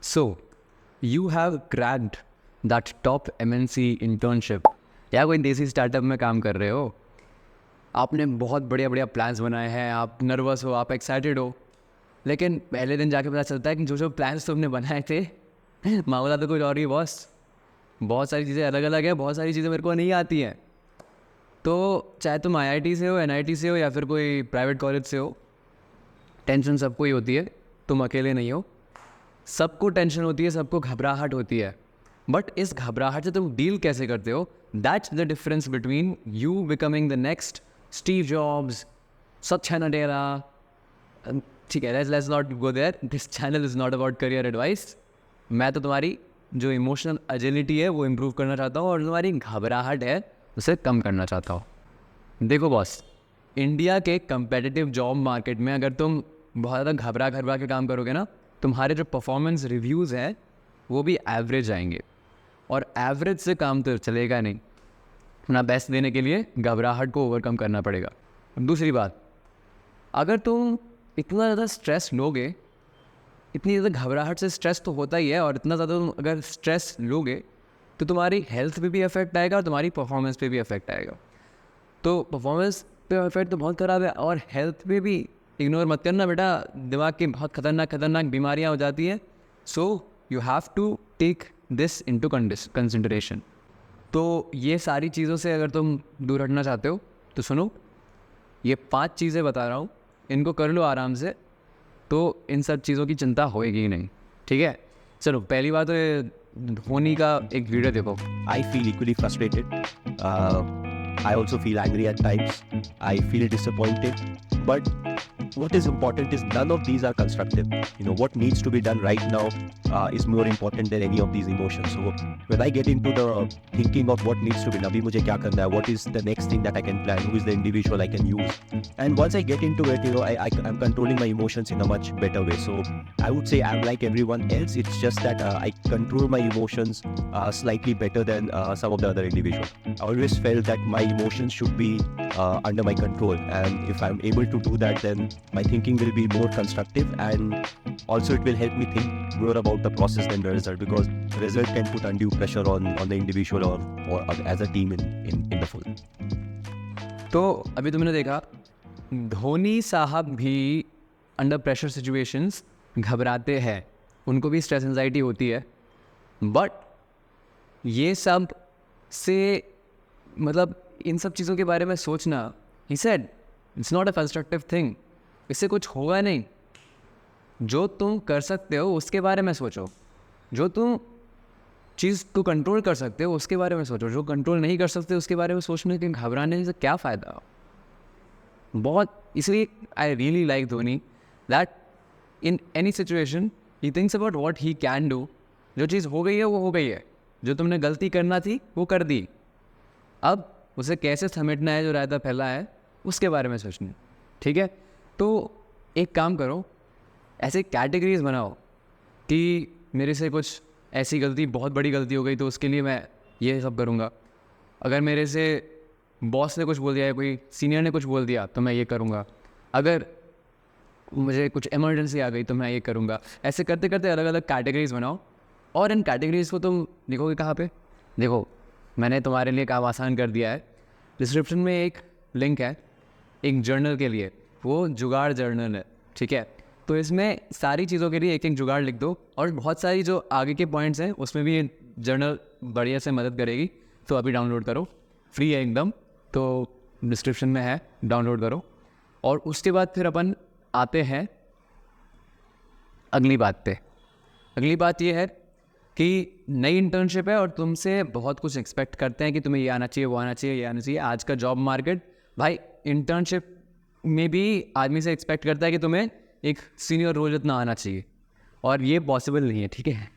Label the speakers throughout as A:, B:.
A: So, you have cracked that top MNC internship या कोई देसी स्टार्टअप में काम कर रहे हो. आपने बहुत बढ़िया बढ़िया प्लान्स बनाए हैं, आप नर्वस हो, आप एक्साइटेड हो, लेकिन पहले दिन जाके पता चलता है कि जो जो प्लान्स तुमने बनाए थे मामला तो कुछ और ही बॉस. बहुत सारी चीज़ें अलग अलग है, बहुत सारी चीज़ें मेरे को नहीं आती हैं. तो चाहे तुम IIT से हो, NIT से हो या फिर कोई प्राइवेट कॉलेज से हो, टेंशन सबको ही होती है. तुम अकेले नहीं हो, सबको टेंशन होती है, सबको घबराहट होती है. बट इस घबराहट से तुम डील कैसे करते हो, that's the difference between you becoming the next Steve Jobs, Satya Nadella. ठीक है, let's not go there. This channel is not about career advice. मैं तो तुम्हारी जो इमोशनल एजिलिटी है वो इम्प्रूव करना चाहता हूँ, और तुम्हारी घबराहट है उसे कम करना चाहता हूँ. देखो बॉस, इंडिया के कंपेटिटिव जॉब मार्केट में अगर तुम बहुत ज़्यादा घबरा के काम करोगे ना, तुम्हारे जो परफॉर्मेंस रिव्यूज़ हैं वो भी एवरेज आएंगे, और एवरेज से काम तो चलेगा नहीं. अपना बेस्ट देने के लिए घबराहट को ओवरकम करना पड़ेगा. दूसरी बात, अगर तुम इतना ज़्यादा स्ट्रेस लोगे, इतनी ज़्यादा घबराहट से स्ट्रेस तो होता ही है, और इतना ज़्यादा तुम अगर स्ट्रेस लोगे तो तुम्हारी हेल्थ पे भी इफेक्ट आएगा और तुम्हारी परफॉर्मेंस पे भी इफेक्ट आएगा. तो परफॉर्मेंस पे इफेक्ट तो बहुत ख़राब है, और हेल्थ पे भी इग्नोर मत करना बेटा. दिमाग की बहुत खतरनाक बीमारियाँ हो जाती हैं. So you have to take this into consideration. तो ये सारी चीज़ों से अगर तुम दूर हटना चाहते हो तो सुनो, ये 5 चीज़ें बता रहा हूँ, इनको कर लो आराम से, तो इन सब चीज़ों की चिंता होएगी ही नहीं. ठीक है, चलो पहली बात तो ये धोनी का एक वीडियो देखो.
B: I feel equally frustrated. I also feel angry at times. I feel disappointed. But what is important is none of these are constructive. What needs to be done right now is more important than any of these emotions. So when I get into the thinking of what needs to be done, अभी मुझे क्या करना है, what is the next thing that I can plan, who is the individual I can use, and once I get into it, I'm controlling my emotions in a much better way. So I would say I'm like everyone else. It's just that I control my emotions slightly better than some of the other individuals. I always felt that my emotions should be under my control, and if I'm able to do that, then my thinking will be more constructive, and also it will help me think more about the process than the result, because the result can put undue pressure on the individual or as a team in the full.
A: तो अभी तुमने देखा, धोनी साहब भी under pressure situations घबराते हैं, उनको भी स्ट्रेस एंजाइटी होती है. बट ये सब से मतलब इन सब चीज़ों के बारे में सोचना, he said it's not a constructive thing. इससे कुछ होगा नहीं. जो तुम कर सकते हो उसके बारे में सोचो, जो तुम चीज़ को कंट्रोल कर सकते हो उसके बारे में सोचो. जो कंट्रोल नहीं कर सकते उसके बारे में सोचने के घबराने से क्या फ़ायदा. बहुत इसलिए I really like Dhoni, that in any situation he thinks about what he can do. जो चीज़ हो गई है वो हो गई है, जो तुमने गलती करना थी वो कर दी. अब उसे कैसे समेटना है, जो रायता फैला है उसके बारे में सोचना. ठीक है, तो एक काम करो, ऐसे कैटेगरीज बनाओ कि मेरे से कुछ ऐसी गलती, बहुत बड़ी गलती हो गई तो उसके लिए मैं ये सब करूँगा. अगर मेरे से बॉस ने कुछ बोल दिया है, कोई सीनियर ने कुछ बोल दिया तो मैं ये करूँगा. अगर मुझे कुछ इमरजेंसी आ गई तो मैं ये करूँगा. ऐसे करते करते अलग अलग कैटेगरीज बनाओ, और इन कैटेगरीज को तुम लिखोगे कहाँ पे. देखो, मैंने तुम्हारे लिए काम आसान कर दिया है. डिस्क्रिप्शन में एक लिंक है एक जर्नल के लिए, वो जुगाड़ जर्नल है. ठीक है, तो इसमें सारी चीज़ों के लिए एक एक जुगाड़ लिख दो, और बहुत सारी जो आगे के पॉइंट्स हैं उसमें भी ये जर्नल बढ़िया से मदद करेगी. तो अभी डाउनलोड करो, फ्री है एकदम, तो डिस्क्रिप्शन में है, डाउनलोड करो. और उसके बाद फिर अपन आते हैं अगली बात पे. अगली बात ये है कि नई इंटर्नशिप है और तुमसे बहुत कुछ एक्सपेक्ट करते हैं कि तुम्हें ये आना चाहिए, वो आना चाहिए, ये आना चाहिए. आज का जॉब मार्केट भाई, इंटर्नशिप में भी आदमी से एक्सपेक्ट करता है कि तुम्हें एक सीनियर रोल इतना आना चाहिए, और ये पॉसिबल नहीं है. ठीक है,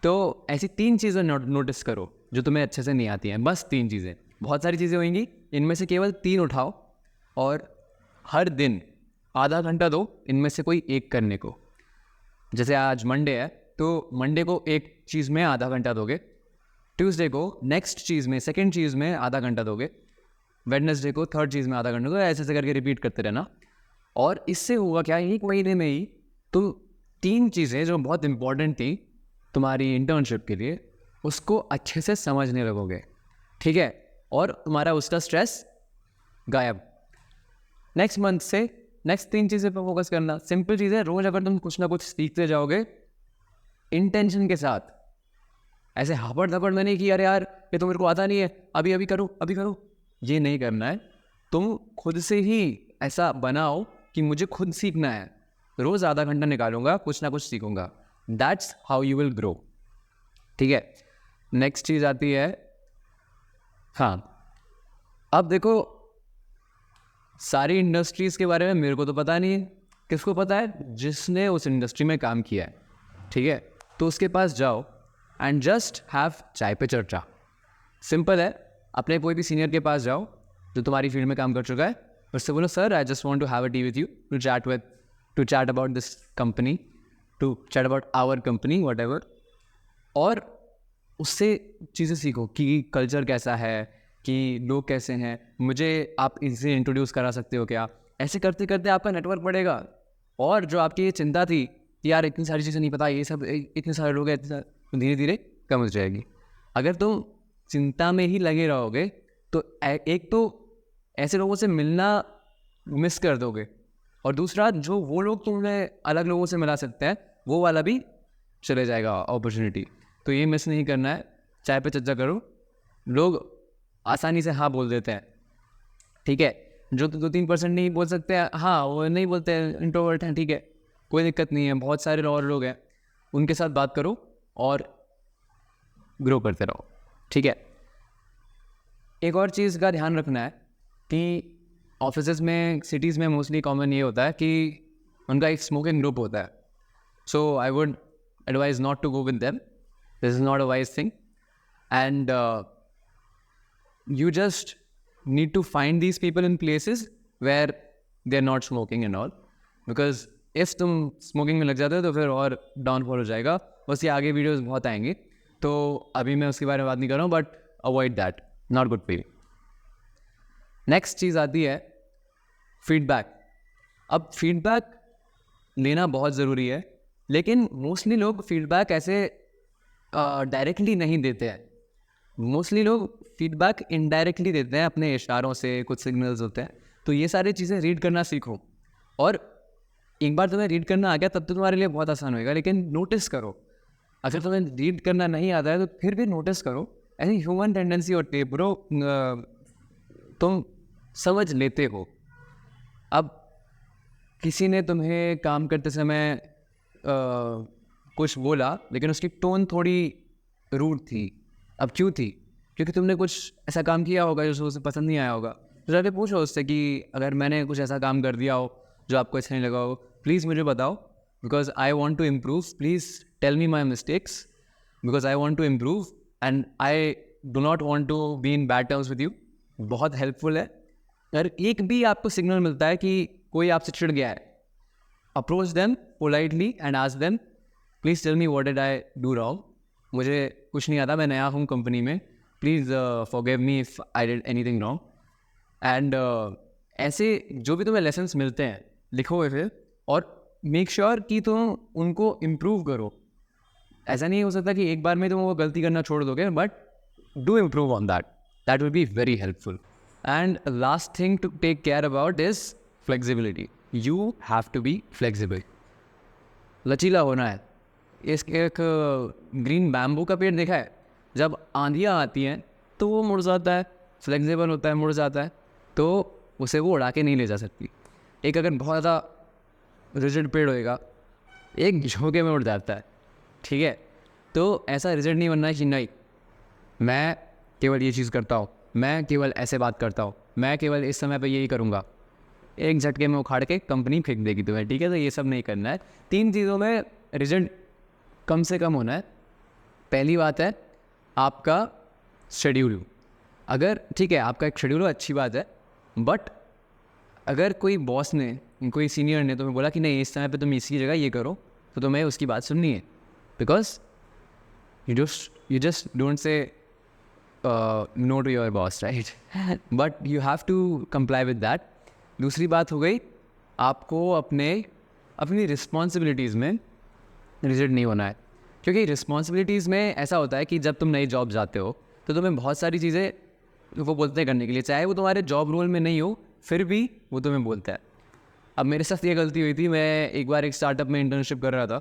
A: तो ऐसी 3 चीज़ें नोटिस करो जो तुम्हें अच्छे से नहीं आती हैं. बस 3 चीज़ें, बहुत सारी चीज़ें होंगी, इनमें से केवल 3 उठाओ, और हर दिन आधा घंटा दो इनमें से कोई एक करने को. जैसे आज मंडे है तो मंडे को एक चीज़ में आधा घंटा दोगे, ट्यूसडे को नेक्स्ट चीज़ में, सेकंड चीज़ में आधा घंटा दोगे, वेडनेसडे को थर्ड चीज़ में आधा घंटा दोगे. ऐसे करके रिपीट करते रहना. और इससे होगा क्या, एक महीने में ही तुम 3 चीज़ें जो बहुत इंपॉर्टेंट थी तुम्हारी इंटर्नशिप के लिए उसको अच्छे से समझने लगोगे, ठीक है, और तुम्हारा उसका स्ट्रेस गायब। नेक्स्ट मंथ से नेक्स्ट 3 चीज़ें पर फोकस करना। सिंपल चीज़ है, रोज़ अगर तुम कुछ ना कुछ सीखते जाओगे इंटेंशन के साथ, ऐसे हापड़ धपड़ में नहीं कि अरे यार ये तो मेरे को आता नहीं है, अभी अभी करो, ये नहीं करना है। तुम खुद से ही ऐसा बनाओ कि मुझे खुद सीखना है, रोज़ आधा घंटा निकालूंगा, कुछ ना कुछ सीखूंगा। That's how you will grow, ठीक है। नेक्स्ट चीज़ आती है, हाँ, अब देखो सारी इंडस्ट्रीज़ के बारे में मेरे को तो पता नहीं है, किसको पता है? जिसने उस इंडस्ट्री में काम किया है, ठीक है। तो उसके पास जाओ एंड जस्ट हैव चाय पे चर्चा। सिंपल है, अपने कोई भी सीनियर के पास जाओ जो तुम्हारी फील्ड में काम कर चुका है, उससे बोलो sir I just want to have a tea with you to chat about this company, to chat about our company whatever, और उससे चीज़ें सीखो कि कल्चर कैसा है, कि लोग कैसे हैं, मुझे आप इनसे इंट्रोड्यूस करा सकते हो क्या। ऐसे करते करते आपका नेटवर्क बढ़ेगा, और जो आपकी ये चिंता थी कि यार इतनी सारी चीज़ें नहीं पता, ये सब इतने सारे लोग हैं, तो धीरे धीरे कम हो जाएगी। अगर तुम चिंता में ही लगे रहोगे तो एक तो ऐसे लोगों से मिलना मिस कर दोगे, और दूसरा जो वो लोग तुम्हें अलग लोगों से मिला सकते हैं वो वाला भी चले जाएगा अपॉर्चुनिटी। तो ये मिस नहीं करना है, चाय पे चर्चा करो। लोग आसानी से हाँ बोल देते हैं, ठीक है, जो 2-3% नहीं बोल सकते हैं, हाँ वो नहीं बोलते हैं, इंट्रोवर्ट हैं, ठीक है, कोई दिक्कत नहीं है, बहुत सारे और लोग हैं, उनके साथ बात करो और ग्रो करते रहो, ठीक है। एक और चीज़ का ध्यान रखना है कि ऑफिसेज में, सिटीज़ में मोस्टली कॉमन ये होता है कि उनका एक स्मोकिंग ग्रुप होता है। So I would advise not to go with them, this is not a wise thing, and you just need to find these people in places where they're not smoking and all, because if तुम smoking में लग जाते हो तो फिर और downfall हो जाएगा। बस ये आगे वीडियोस बहुत आएंगी, तो अभी मैं उसके बारे में बात नहीं कर रहा हूँ, but avoid that, not good for you. Next चीज़ आती है फीडबैक। अब फीडबैक लेना बहुत ज़रूरी है, लेकिन मोस्टली लोग फीडबैक ऐसे डायरेक्टली नहीं देते हैं। मोस्टली लोग फीडबैक इनडायरेक्टली देते हैं, अपने इशारों से, कुछ सिग्नल्स होते हैं। तो ये सारी चीज़ें रीड करना सीखो, और एक बार तुम्हें रीड करना आ गया तब तो तुम्हारे लिए बहुत आसान होएगा, लेकिन नोटिस करो। अगर तुम्हें रीड करना नहीं आता है तो फिर भी नोटिस करो। ऐसी ह्यूमन टेंडेंसी होती है ब्रो, तुम समझ लेते हो। अब किसी ने तुम्हें काम करते समय कुछ बोला, लेकिन उसकी टोन थोड़ी रूड थी। अब क्यों थी? क्योंकि तुमने कुछ ऐसा काम किया होगा जो उसे पसंद नहीं आया होगा। तो जाके पूछो उससे कि अगर मैंने कुछ ऐसा काम कर दिया हो जो आपको अच्छा नहीं लगा हो, प्लीज़ मुझे बताओ, because I want to improve. Please tell me my mistakes, because I want to improve and I do not want to be in bad terms with you. बहुत हेल्पफुल है। अगर एक भी आपको सिग्नल मिलता है कि कोई आपसे चिढ़ गया है, approach them politely and ask them, please tell me what did I do wrong. मुझे कुछ नहीं आता, मैं नया हूँ कंपनी में, please forgive me if I did anything wrong. And ऐसे जो भी तुम्हें लेसन्स मिलते हैं लिखो फिर, और मेक श्योर कि तुम उनको इम्प्रूव करो। ऐसा नहीं हो सकता कि एक बार में तुम वो गलती करना छोड़ दोगे, but do improve on that, that will be very helpful. And last thing to take care about is flexibility. You have to be flexible, लचीला होना है। इसके एक ग्रीन बैम्बू का पेड़ देखा है, जब आंधियाँ आती हैं तो वो मुड़ जाता है, फ्लेक्सिबल होता है, मुड़ जाता है, तो उसे वो उड़ा के नहीं ले जा सकती। एक अगर बहुत ज़्यादा रिजिड पेड़ होएगा, एक झोंके में उड़ जाता है, ठीक है। तो ऐसा रिजिड नहीं बनना है कि नहीं मैं केवल ये चीज़ करता हूँ, मैं केवल ऐसे बात करता हूँ, मैं केवल इस समय पर यही करूँगा। एक झटके में उखाड़ के कंपनी फेंक देगी तुम्हें, ठीक है। तो ये सब नहीं करना है। 3 चीज़ों में रिजिड कम से कम होना है। पहली बात है आपका शेड्यूल। अगर ठीक है आपका एक शेड्यूल हो, अच्छी बात है, बट अगर कोई बॉस ने, कोई सीनियर ने तुम्हें बोला कि नहीं इस समय पे तुम इसकी जगह ये करो, तो तुम्हें उसकी बात सुननी है, because you just don't say no to your boss, right, but you have to comply with that. दूसरी बात हो गई, आपको अपनी रिस्पॉन्सिबिलिटीज़ में रिजिड नहीं होना है। क्योंकि रिस्पॉन्सिबिलिटीज़ में ऐसा होता है कि जब तुम नई जॉब जाते हो तो तुम्हें बहुत सारी चीज़ें वो बोलते हैं करने के लिए, चाहे वो तुम्हारे जॉब रोल में नहीं हो फिर भी वो तुम्हें बोलता है। अब मेरे साथ ये गलती हुई थी, मैं एक बार एक स्टार्टअप में इंटर्नशिप कर रहा था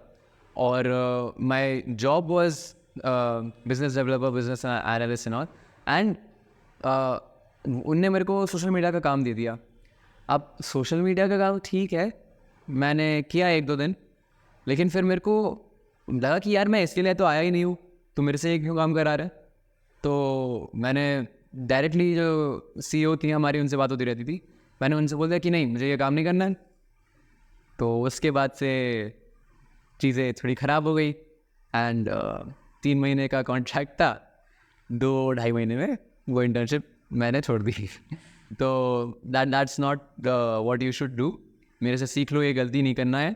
A: और my job was business developer, business analyst and all, and उनने मेरे को सोशल मीडिया का काम दे दिया। अब सोशल मीडिया का काम ठीक है, मैंने किया 1-2 दिन, लेकिन फिर मेरे को लगा कि यार मैं इसके लिए तो आया ही नहीं हूँ, तो मेरे से क्यों काम करा रहा है। तो मैंने डायरेक्टली जो CEO थी हमारी, उनसे बात होती रहती थी, मैंने उनसे बोल दिया कि नहीं मुझे ये काम नहीं करना है। तो उसके बाद से चीज़ें थोड़ी ख़राब हो गई एंड 3 महीने का कॉन्ट्रैक्ट था, 2-2.5 महीने में वो इंटर्नशिप मैंने छोड़ दी। तो that's not what you should do. मेरे से सीख लो, ये गलती नहीं करना है।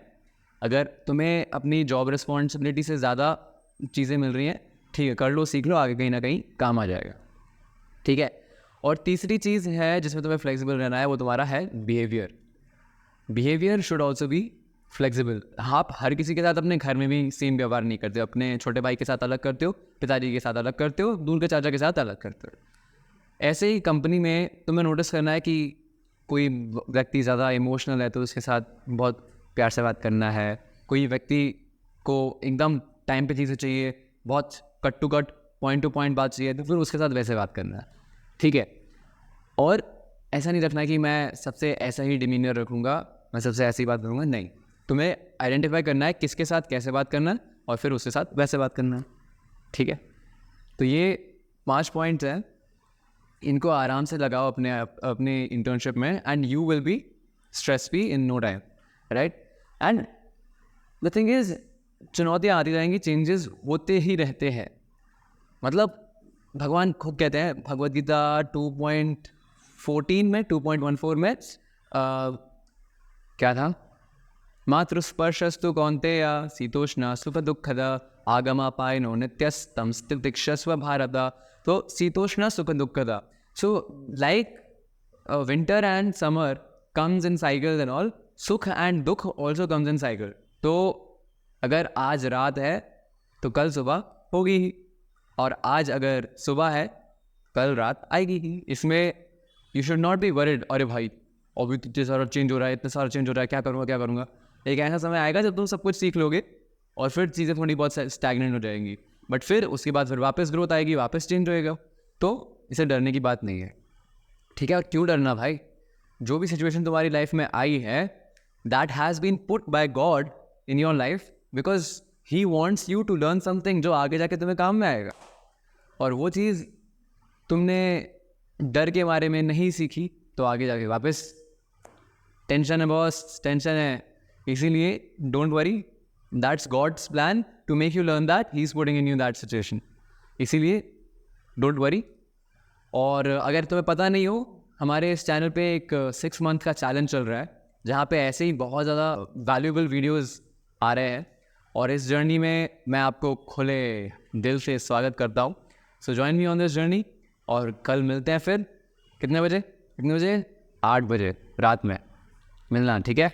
A: अगर तुम्हें अपनी जॉब रिस्पॉन्सिबिलिटी से ज़्यादा चीज़ें मिल रही हैं, ठीक है कर लो, सीख लो, आगे कहीं ना कहीं काम आ जाएगा, ठीक है। और तीसरी चीज़ है जिसमें तुम्हें फ्लेक्सिबल रहना है, वो तुम्हारा है behaviour. Behaviour should also be flexible. आप हर किसी के साथ अपने घर में भी सेम व्यवहार नहीं करते हो, अपने छोटे भाई के साथ अलग करते हो, पिताजी के साथ अलग करते हो, दूर के चाचा के साथ अलग करते हो। ऐसे ही कंपनी में तुम्हें नोटिस करना है कि कोई व्यक्ति ज़्यादा इमोशनल है तो उसके साथ बहुत प्यार से बात करना है, कोई व्यक्ति को एकदम टाइम पे चीज़ें चाहिए, बहुत cut to cut point to point बात चाहिए, तो फिर उसके साथ वैसे बात करना है, ठीक है। और ऐसा नहीं रखना कि मैं सबसे ऐसा ही डिमीनियर रखूँगा, मैं सबसे ऐसी बात करूँगा, नहीं। तुम्हें आइडेंटिफाई करना है किसके साथ कैसे बात करना है और फिर उसके साथ वैसे बात करना है, ठीक है। तो ये 5 पॉइंट्स हैं, इनको आराम से लगाओ अपने इंटर्नशिप में and you will be stress free in no time, right. And the thing is, चुनौतियाँ आती रहेंगी, चेंजेस होते ही रहते हैं। मतलब भगवान खुद कहते हैं भगवद गीता 2.14 में 2.14 में क्या था, मातृस्पर्शस्तु कौन्तेय शीतोष्ण सुख दुःखद आगमापायनो नित्यस्तम स्थितिक्षस्व भारत। तो शीतोष्ण सुख दुःखद, so like winter and summer comes in cycles and all, सुख एंड दुख ऑल्सो कम्स इन साइकिल। तो अगर आज रात है तो कल सुबह होगी ही, और आज अगर सुबह है कल रात आएगी ही। इसमें you should not be worried, अरे भाई अभी तो इतना सारा चेंज हो रहा है, इतना सारा चेंज हो रहा है, क्या करूँगा क्या करूँगा। एक ऐसा समय आएगा जब तुम सब कुछ सीख लोगे और फिर चीज़ें थोड़ी बहुत स्टैग्नेंट हो जाएंगी, बट फिर उसके बाद फिर वापस ग्रोथ आएगी, वापस चेंज होएगा। तो इसे डरने की बात नहीं है, ठीक है। और क्यों डरना भाई, जो भी सिचुएशन तुम्हारी लाइफ में आई है, that has been put by God in your life because he wants you to learn something जो आगे जाके तुम्हें काम में आएगा। और वो चीज़ तुमने डर के बारे में नहीं सीखी तो आगे जाके वापस टेंशन है बॉस, टेंशन है। इसीलिए don't worry, that's God's plan to make you learn that he is putting in you that situation, इसीलिए डोंट वरी। और अगर तुम्हें पता नहीं हो, हमारे इस चैनल पे एक 6 मंथ का चैलेंज चल रहा है जहाँ पे ऐसे ही बहुत ज़्यादा वैल्यूएबल वीडियोस आ रहे हैं, और इस जर्नी में मैं आपको खुले दिल से स्वागत करता हूँ। So join me on this journey, और कल मिलते हैं फिर कितने बजे 8 बजे रात में मिलना, ठीक है।